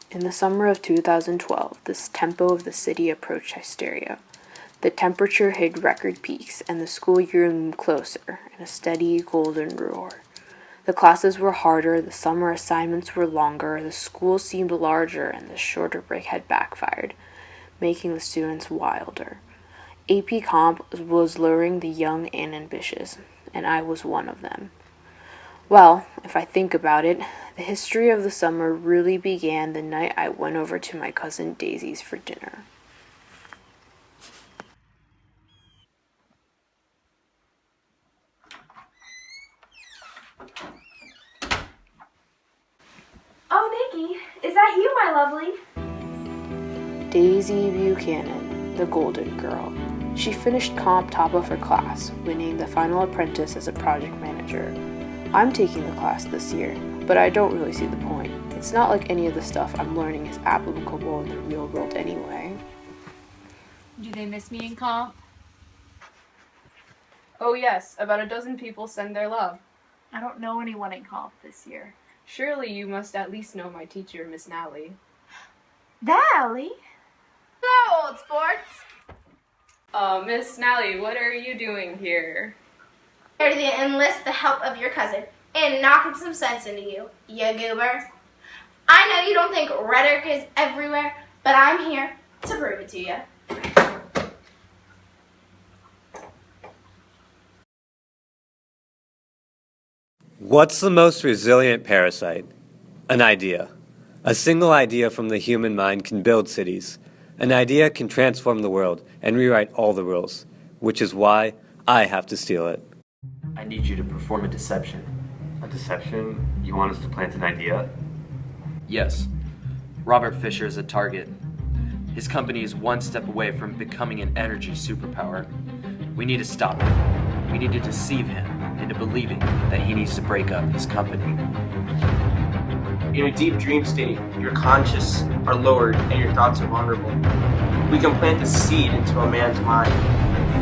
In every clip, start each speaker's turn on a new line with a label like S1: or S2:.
S1: In the summer of 2012, the tempo of the city approached hysteria. The temperature hit record peaks, and the school year loomed closer in a steady golden roar. The classes were harder, the summer assignments were longer, the school seemed larger, and the shorter break had backfired, making the students wilder. AP Comp was luring the young and ambitious, and I was one of them. Well, if I think about it, the history of the summer really began the night I went over to my cousin Daisy's for dinner.
S2: Oh, Nikki, is that you, my lovely?
S1: Daisy Buchanan, the golden girl. She finished comp top of her class, winning the final apprentice as a project manager. I'm taking the class this year, but I don't really see the point. It's not like any of the stuff I'm learning is applicable in the real world anyway.
S3: Do they miss me in comp?
S4: Oh yes, about a dozen people send their love.
S3: I don't know anyone in comp this year.
S4: Surely you must at least know my teacher, Miss Nally.
S2: Nally? Hello, old sports.
S4: Miss Nally, what are you doing here?
S2: Here to enlist the help of your cousin and knocking some sense into you, you goober. I know you don't think rhetoric is everywhere, but I'm here to prove it to you.
S5: What's the most resilient parasite? An idea. A single idea from the human mind can build cities. An idea can transform the world and rewrite all the rules, which is why I have to steal it.
S6: I need you to perform a deception.
S7: A deception? You want us to plant an idea?
S6: Yes. Robert Fisher is a target. His company is one step away from becoming an energy superpower. We need to stop him. We need to deceive him into believing that he needs to break up his company.
S8: In a deep dream state, your conscious are lowered and your thoughts are vulnerable. We can plant a seed into a man's mind.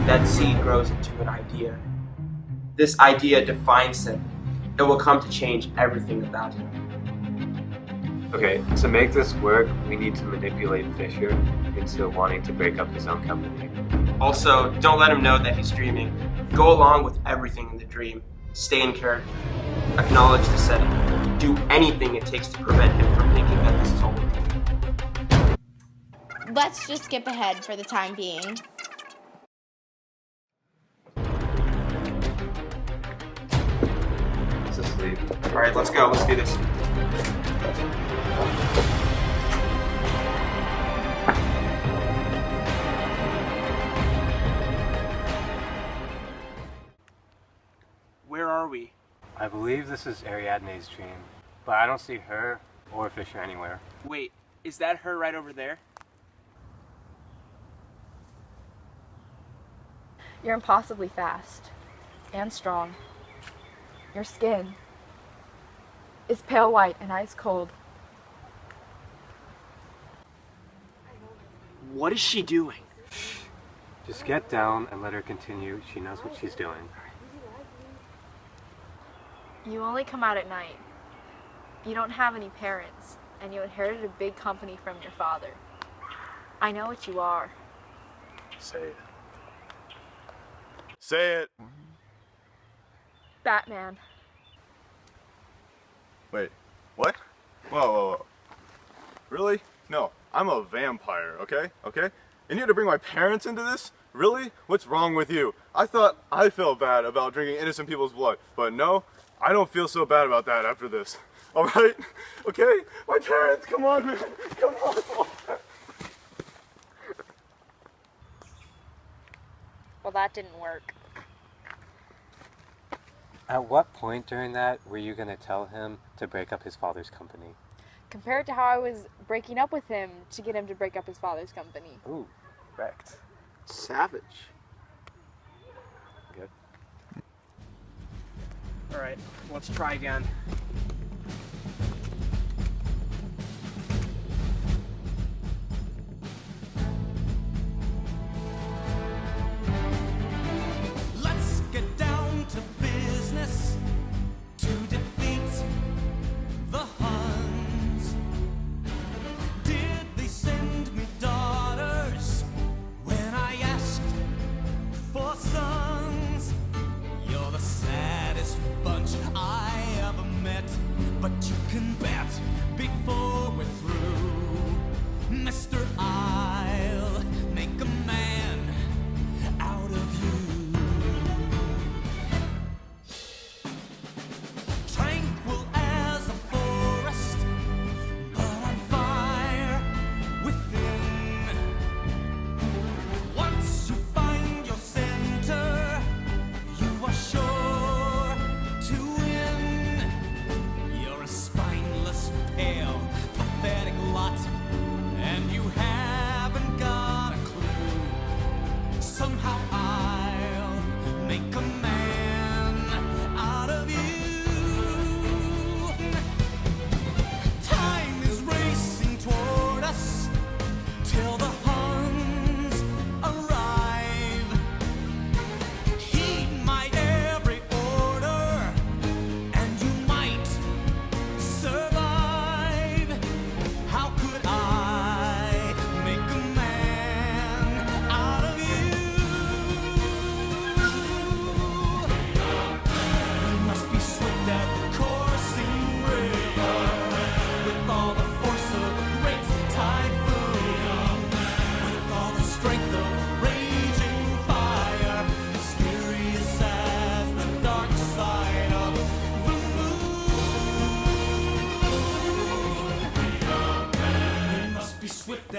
S8: That seed grows into an idea. This idea defines him. It will come to change everything about him.
S7: Okay, to make this work, we need to manipulate Fisher into wanting to break up his own company.
S8: Also, don't let him know that he's dreaming. Go along with everything in the dream. Stay in character. Acknowledge the setting. Do anything it takes to prevent him from thinking that this is all.
S2: Let's just skip ahead for the time being.
S7: He's asleep.
S8: Alright, let's go. Let's do this. Where are we?
S7: I believe this is Ariadne's dream, but I don't see her or Fisher anywhere.
S8: Wait, is that her right over there?
S3: You're impossibly fast and strong. Your skin is pale white and ice cold.
S8: What is she doing?
S7: Just get down and let her continue. She knows what she's doing.
S3: You only come out at night. You don't have any parents, and you inherited a big company from your father. I know what you are.
S9: Say it. Say it!
S3: Batman.
S9: Wait, what? Whoa. Really? No, I'm a vampire, okay? Okay? And you had to bring my parents into this? Really? What's wrong with you? I thought I felt bad about drinking innocent people's blood, but no, I don't feel so bad about that after this. Alright? Okay? My parents, come on, man. Come on.
S3: Well, that didn't work.
S7: At what point during that were you going to tell him to break up his father's company?
S3: Compared to how I was breaking up with him to get him to break up his father's company.
S7: Ooh, wrecked.
S8: Savage.
S7: Good.
S8: Alright, let's try again.
S10: Let's get down to business to defeat the Huns.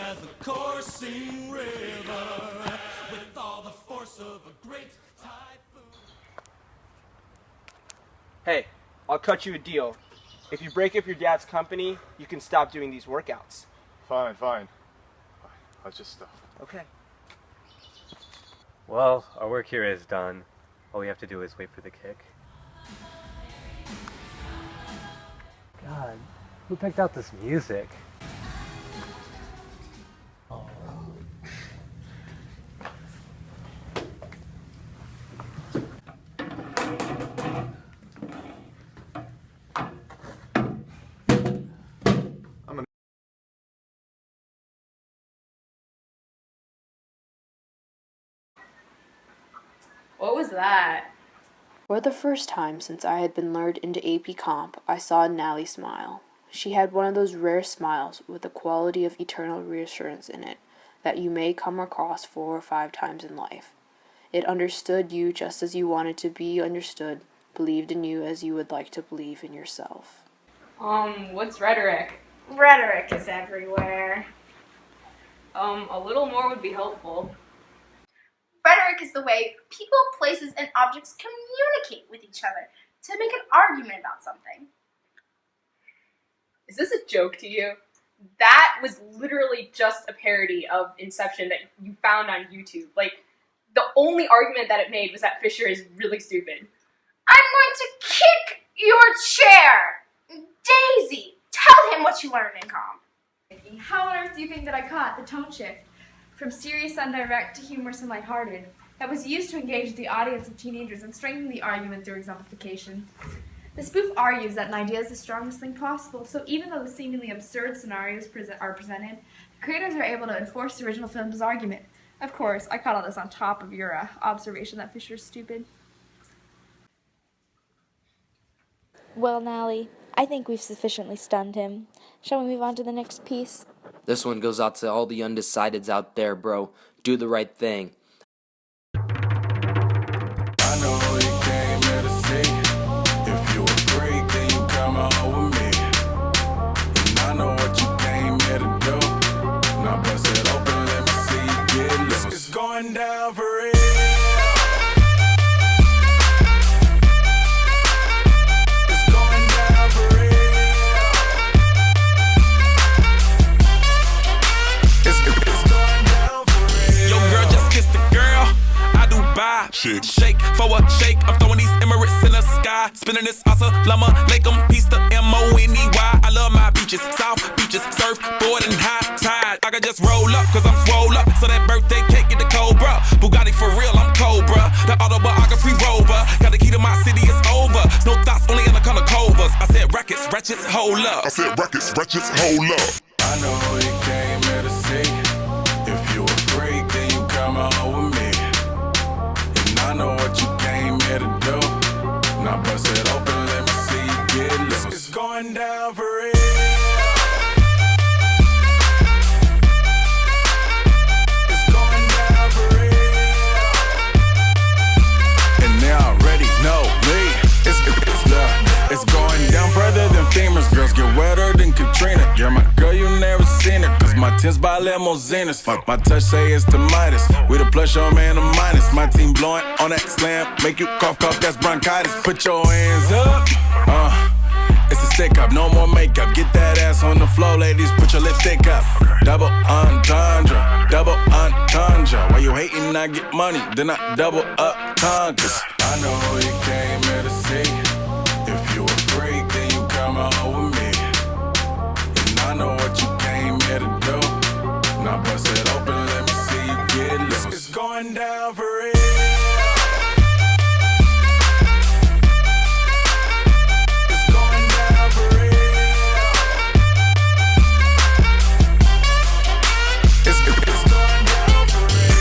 S10: as a coursing river, with all the force of a great typhoon.
S8: Hey, I'll cut you a deal. If you break up your dad's company, you can stop doing these workouts.
S9: Fine, fine. That's just stuff.
S8: Okay.
S5: Well, our work here is done. All we have to do is wait for the kick. God, who picked out this music?
S4: What was that?
S1: For the first time since I had been lured into AP Comp, I saw Nally smile. She had one of those rare smiles with a quality of eternal reassurance in it that you may come across 4 or 5 times in life. It understood you just as you wanted to be understood, believed in you as you would like to believe in yourself.
S4: What's rhetoric?
S2: Rhetoric is everywhere.
S4: A little more would be helpful.
S2: Rhetoric is the way people, places, and objects communicate with each other to make an argument about something.
S4: Is this a joke to you? That was literally just a parody of Inception that you found on YouTube. Like, the only argument that it made was that Fisher is really stupid.
S2: I'm going to kick your chair! Daisy, tell him what you learned in comp.
S3: How on earth do you think that I caught the tone shift from serious and direct to humorous and lighthearted that was used to engage the audience of teenagers and strengthen the argument through exemplification? The spoof argues that an idea is the strongest thing possible, so even though the seemingly absurd scenarios are presented, the creators are able to enforce the original film's argument. Of course, I caught all this on top of your observation that Fisher's stupid.
S11: Well, Nally, I think we've sufficiently stunned him. Shall we move on to the next piece?
S6: This one goes out to all the undecideds out there, bro. Do the right thing.
S10: I know you came here to see. If you a freak, then you come on with me. And I know what you came here to do. Now bust it open, let me see you get loose. It's going down for real. It's going down for real. It's going down for real. Yo, girl, just kiss the girl. I do buy. Shake for a shake. I'm throwing these Emirates in the sky. Spinning this Assalamu alaikum. Peace to M-O-N-E-Y. I love my beaches. South beaches. Surfboard and high tide. I can just roll up cause I'm swole up. So that birthday cake get the Cobra. Bugatti for real, I'm Cobra. The autobiography rover. Got the key to my city, it's over. No thoughts, only in the color covers. I said rackets, wretches, hold up. I said rackets, wretches, hold up. I know you came here to see. If you a freak, then you come on with me. And I know what you came here to do. Now bust it open, let me see you get loose. It's going down for real. It's going down for real. And they already know me. It's going down further than femurs. Girls get wetter than Katrina. You're my girl, you never seen her. Cause my tins by limousines. My touch say it's the Midas. We the plus, your man a minus. My team blowing on that slam. Make you cough, that's bronchitis. Put your hands up. It's a stick up, no more makeup. Get that ass on the floor, ladies. Put your lipstick up. Double entendre, double entendre. While you hating, I get money. Then I double up conquers. I know you came here to see. If you a freak, then you come on with me. And I know what you came here to do. Now bust it open, let me see you get loose. It's going down for real. It's going down for real. It's going down for real.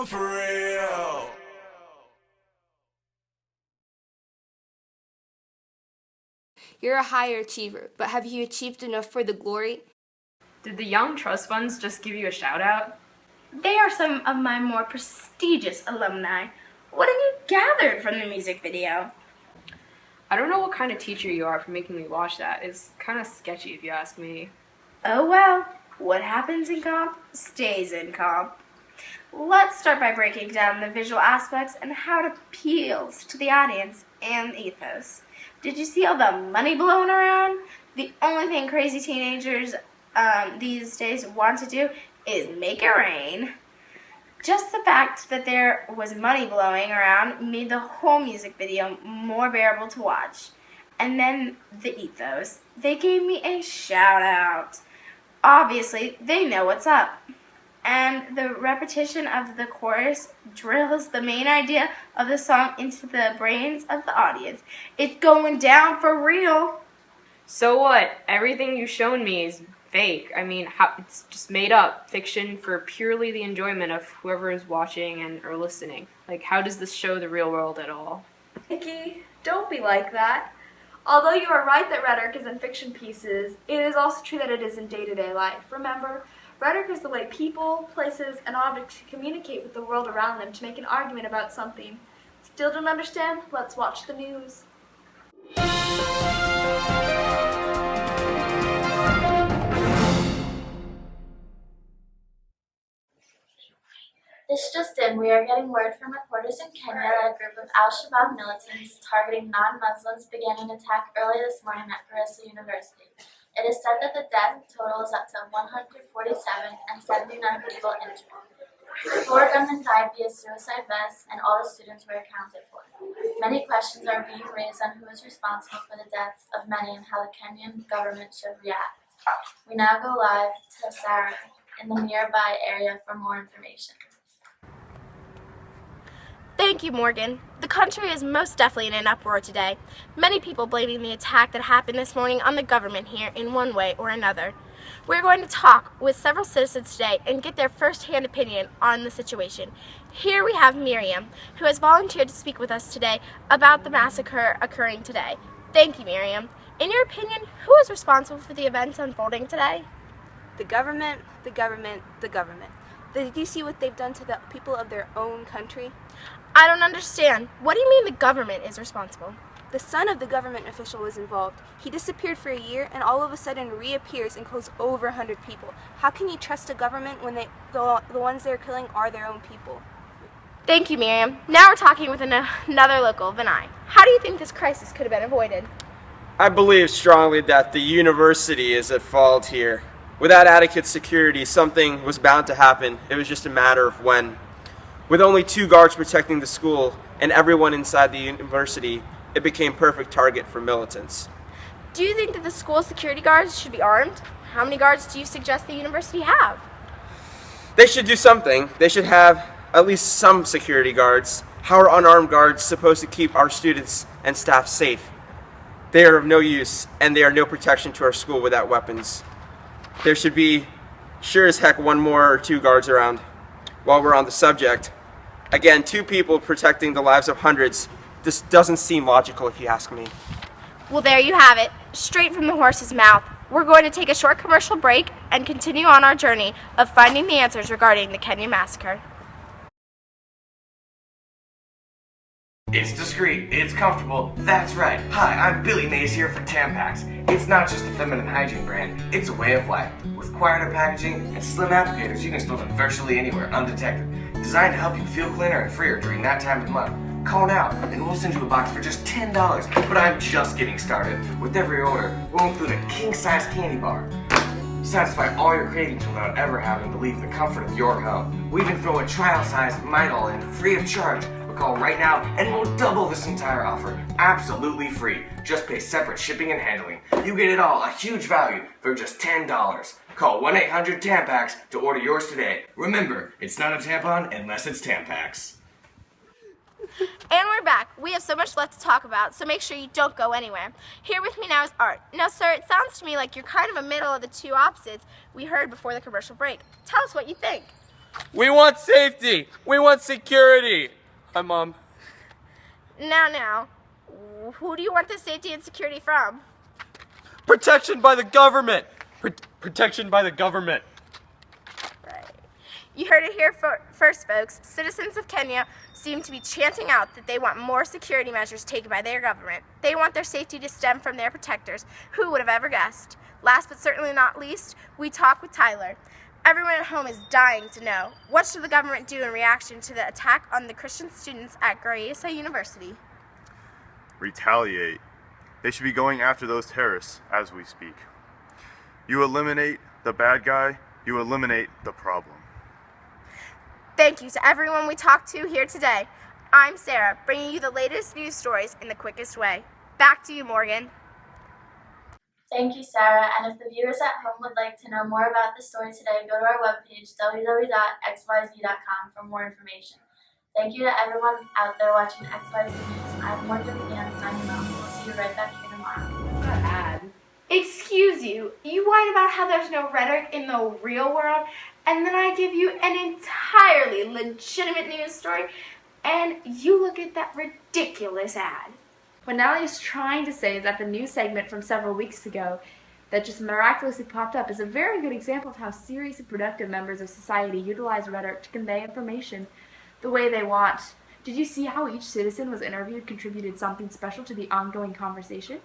S10: down for real.
S12: You're a higher achiever, but have you achieved enough for the glory?
S4: Did the Young Trust Funds just give you a shout out?
S2: They are some of my more prestigious alumni. What have you gathered from the music video?
S4: I don't know what kind of teacher you are for making me watch that. It's kind of sketchy if you ask me.
S2: Oh well, what happens in comp stays in comp. Let's start by breaking down the visual aspects and how it appeals to the audience and the ethos. Did you see all the money blowing around? The only thing crazy teenagers these days want to do is make it rain. Just the fact that there was money blowing around made the whole music video more bearable to watch. And then the ethos. They gave me a shout out. Obviously, they know what's up. And the repetition of the chorus drills the main idea of the song into the brains of the audience. It's going down for real.
S4: So what? Everything you've shown me is fake. I mean, it's just made up fiction for purely the enjoyment of whoever is watching and or listening. Like, how does this show the real world at all?
S3: Nikki, don't be like that. Although you are right that rhetoric is in fiction pieces, it is also true that it is in day-to-day life. Remember, rhetoric is the way people, places, and objects communicate with the world around them to make an argument about something. Still don't understand? Let's watch the news.
S11: This just in, we are getting word from reporters in Kenya that a group of al-Shabaab militants targeting non-Muslims began an attack early this morning at Garissa University. It is said that the death total is up to 147 and 79 people injured. 4 gunmen died via suicide vests, and all the students were accounted for. Many questions are being raised on who is responsible for the deaths of many and how the Kenyan government should react. We now go live to Sarah in the nearby area for more information.
S2: Thank you, Morgan. The country is most definitely in an uproar today. Many people blaming the attack that happened this morning on the government here in one way or another. We're going to talk with several citizens today and get their first-hand opinion on the situation. Here we have Miriam, who has volunteered to speak with us today about the massacre occurring today. Thank you, Miriam. In your opinion, who is responsible for the events unfolding today?
S12: The government, the government, the government. Did you see what they've done to the people of their own country?
S2: I don't understand. What do you mean the government is responsible?
S12: The son of the government official was involved. He disappeared for a year and all of a sudden reappears and kills over 100 people. How can you trust a government when the ones they're killing are their own people?
S2: Thank you, Miriam. Now we're talking with another local, Vinay. How do you think this crisis could have been avoided?
S8: I believe strongly that the university is at fault here. Without adequate security, something was bound to happen. It was just a matter of when. With only 2 guards protecting the school and everyone inside the university, it became perfect target for militants.
S2: Do you think that the school security guards should be armed? How many guards do you suggest the university have?
S8: They should do something. They should have at least some security guards. How are unarmed guards supposed to keep our students and staff safe? They are of no use, and they are no protection to our school without weapons. There should be, sure as heck, 1 more or 2 guards around. While we're on the subject, again, 2 people protecting the lives of hundreds. This doesn't seem logical if you ask me.
S2: Well, there you have it, straight from the horse's mouth. We're going to take a short commercial break and continue on our journey of finding the answers regarding the Kenya massacre.
S13: It's discreet, it's comfortable, that's right. Hi, I'm Billy Mays here for Tampax. It's not just a feminine hygiene brand, it's a way of life. With quieter packaging and slim applicators, you can store them virtually anywhere undetected. Designed to help you feel cleaner and freer during that time of month. Call now and we'll send you a box for just $10. But I'm just getting started. With every order, we'll include a king-size candy bar. Satisfy all your cravings without ever having to leave the comfort of your home. We even throw a trial-sized Midol in free of charge. Call right now and we'll double this entire offer absolutely free. Just pay separate shipping and handling. You get it all, a huge value for just $10. Call 1-800-TAMPAX to order yours today. Remember, it's not a tampon unless it's Tampax.
S2: And we're back. We have so much left to talk about, so make sure you don't go anywhere. Here with me now is Art. Now, sir, it sounds to me like you're kind of a middle of the 2 opposites we heard before the commercial break. Tell us what you think.
S6: We want safety. We want security. Hi, Mom.
S2: Now, who do you want the safety and security from?
S6: Protection by the government. Protection by the government.
S2: Right. You heard it here first, folks. Citizens of Kenya seem to be chanting out that they want more security measures taken by their government. They want their safety to stem from their protectors. Who would have ever guessed? Last but certainly not least, we talk with Tyler. Everyone at home is dying to know, what should the government do in reaction to the attack on the Christian students at Garissa University?
S9: Retaliate. They should be going after those terrorists as we speak. You eliminate the bad guy, you eliminate the problem.
S2: Thank you to everyone we talked to here today. I'm Sarah, bringing you the latest news stories in the quickest way. Back to you, Morgan.
S11: Thank you, Sarah. And if the viewers at home would like to know more about the story today, go to our webpage, www.xyz.com, for more information. Thank you to everyone out there watching XYZ News. I'm Morgan and signing off. We'll see you right back here tomorrow.
S3: That ad.
S2: Excuse you, you whine about how there's no rhetoric in the real world, and then I give you an entirely legitimate news story, and you look at that ridiculous ad.
S3: What Natalie is trying to say is that the news segment from several weeks ago that just miraculously popped up is a very good example of how serious and productive members of society utilize rhetoric to convey information the way they want. Did you see how each citizen was interviewed contributed something special to the ongoing conversation?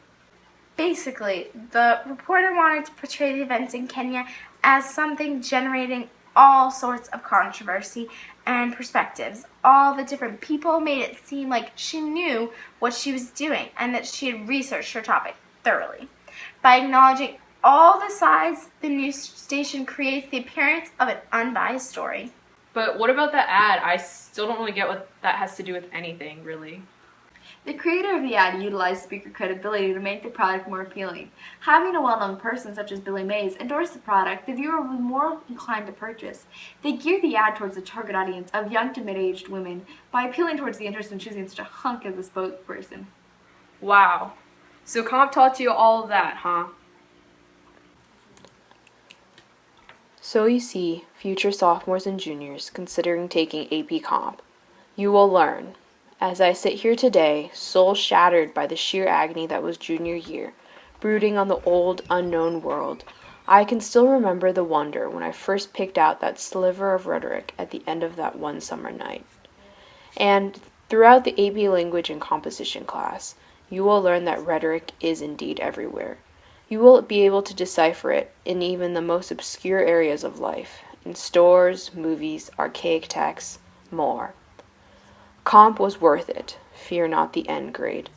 S2: Basically, the reporter wanted to portray the events in Kenya as something generating all sorts of controversy and perspectives. All the different people made it seem like she knew what she was doing and that she had researched her topic thoroughly. By acknowledging all the sides, the news station creates the appearance of an unbiased story.
S3: But what about the ad? I still don't really get what that has to do with anything, really.
S14: The creator of the ad utilized speaker credibility to make the product more appealing. Having a well-known person such as Billy Mays endorse the product, the viewer will be more inclined to purchase. They gear the ad towards the target audience of young to mid-aged women by appealing towards the interest in choosing such a hunk as a spokesperson.
S3: Wow. So Comp taught you all of that, huh?
S1: So you see, future sophomores and juniors considering taking AP Comp, you will learn. As I sit here today, soul shattered by the sheer agony that was junior year, brooding on the old, unknown world, I can still remember the wonder when I first picked out that sliver of rhetoric at the end of that one summer night. And throughout the AP Language and Composition class, you will learn that rhetoric is indeed everywhere. You will be able to decipher it in even the most obscure areas of life, in stores, movies, archaic texts, more. Comp was worth it. Fear not the end grade.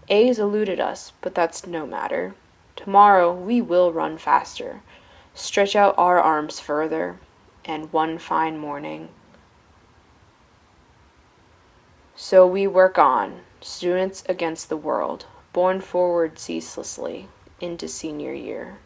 S1: A's eluded us, but that's no matter. Tomorrow we will run faster, stretch out our arms further, and one fine morning. So we work on, students against the world, borne forward ceaselessly into senior year.